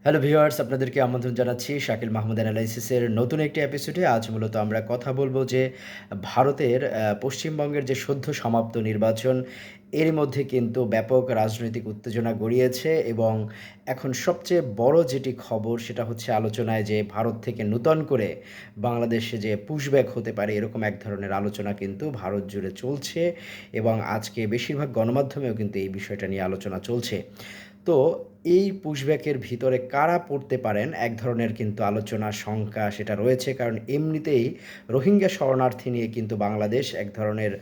Hello viewers, আপনাদেরকে আমন্ত্রণ জানাচ্ছি শাকিল মাহমুদ অ্যানালাইসিসের নতুন একটি এপিসোডে। আজ মূলত আমরা কথা বলবো যে ভারতের পশ্চিমবঙ্গের যে সদ্য সমাপ্ত নির্বাচন, এরই মধ্যে কিন্তু ব্যাপক রাজনৈতিক উত্তেজনা গড়িয়েছে এবং এখন সবচেয়ে বড় যেটি খবর সেটা হচ্ছে আলোচনায় যে ভারত থেকে নূতন করে বাংলাদেশে যে পুশব্যাক হতে পারে এরকম এক ধরনের আলোচনা কিন্তু ভারত জুড়ে চলছে এবং আজকে বেশিরভাগ গণমাধ্যমেও কিন্তু এই বিষয়টা নিয়ে আলোচনা চলছে। তো এই পুশব্যাকের ভিতরে কারা পড়তে পারেন এক ধরনের কিন্তু আলোচনা শঙ্কা সেটা রয়েছে, কারণ এমনিতেই রোহিঙ্গা শরণার্থী নিয়ে কিন্তু বাংলাদেশ এক ধরনের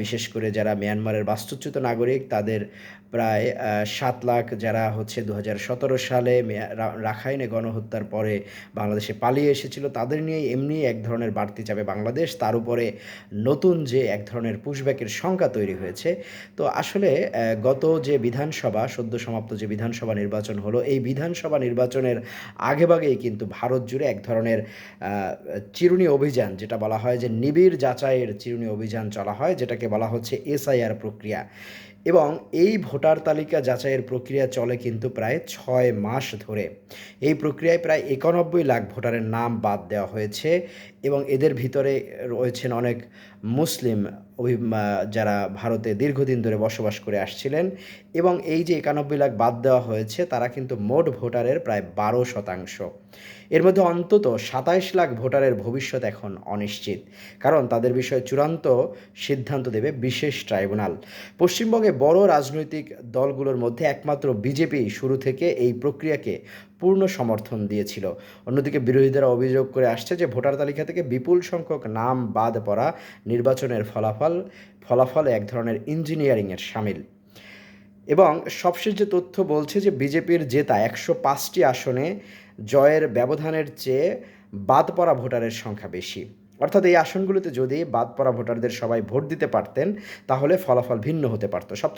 বিশেষ করে যারা মিয়ানমারের বাস্তুচ্যুত নাগরিক তাদের প্রায় 7 লাখ, যারা হচ্ছে 2017 সালে রাখাইনে গণহত্যার পরে বাংলাদেশে পালিয়ে এসেছিল তাদের নিয়ে এমনি এক ধরনের বাড়তি যাবে বাংলাদেশ, তার উপরে নতুন যে এক ধরনের পুশব্যাকের শঙ্কা তৈরি হয়েছে। তো আসলে গত যে বিধানসভা সদ্য সমাপ্ত যে বিধানসভা নির্বাচন হলো, এই বিধানসভা নির্বাচনের আগেভাগেই কিন্তু ভারত জুড়ে এক ধরনের চিরুনি অভিযান, যেটা বলা হয় যে নিবিড় যাচাইয়ের চিরুনি অভিযান চলা হয়, যেটাকে বলা হচ্ছে এসআইআর প্রক্রিয়া। এবং এই ভোটার তালিকা যাচাইয়ের প্রক্রিয়া চলে কিন্তু প্রায় 6 মাস ধরে। এই প্রক্রিয়ায় প্রায় 91 লাখ ভোটারের নাম বাদ দেওয়া হয়েছে এবং এদের ভিতরে রয়েছেন অনেক মুসলিম যারা ভারতে দীর্ঘদিন ধরে বসবাস করে আসছিলেন। এবং এই যে 91 লাখ বাদ দেওয়া হয়েছে তারা কিন্তু মোট ভোটারের প্রায় 12%। এর মধ্যে অন্তত 27 লাখ ভোটারের ভবিষ্যৎ এখন অনিশ্চিত, কারণ তাদের বিষয়ে চূড়ান্ত সিদ্ধান্ত দেবে বিশেষ ট্রাইব্যুনাল। পশ্চিমবঙ্গে বড় রাজনৈতিক দলগুলোর মধ্যে একমাত্র বিজেপি শুরু থেকে এই প্রক্রিয়াকে পূর্ণ সমর্থন দিয়েছিল। অন্যদিকে বিরোধীরা অভিযোগ করে আসছে যে ভোটার তালিকা থেকে বিপুল সংখ্যক নাম বাদ পড়া নির্বাচনের ফলাফলে এক ধরনের ইঞ্জিনিয়ারিংয়ের শামিল। এবং সবশেষ যে তথ্য বলছে যে বিজেপির জেতা 105টি আসনে জয়ের ব্যবধানের চেয়ে বাদ পড়া ভোটারের সংখ্যা বেশি। অর্থাৎ এই আসনগুলোতে যদি বাদ পড়া ভোটারদের সবাই ভোট দিতে পারতেন তাহলে ফলাফল ভিন্ন হতে পারত। সবচেয়ে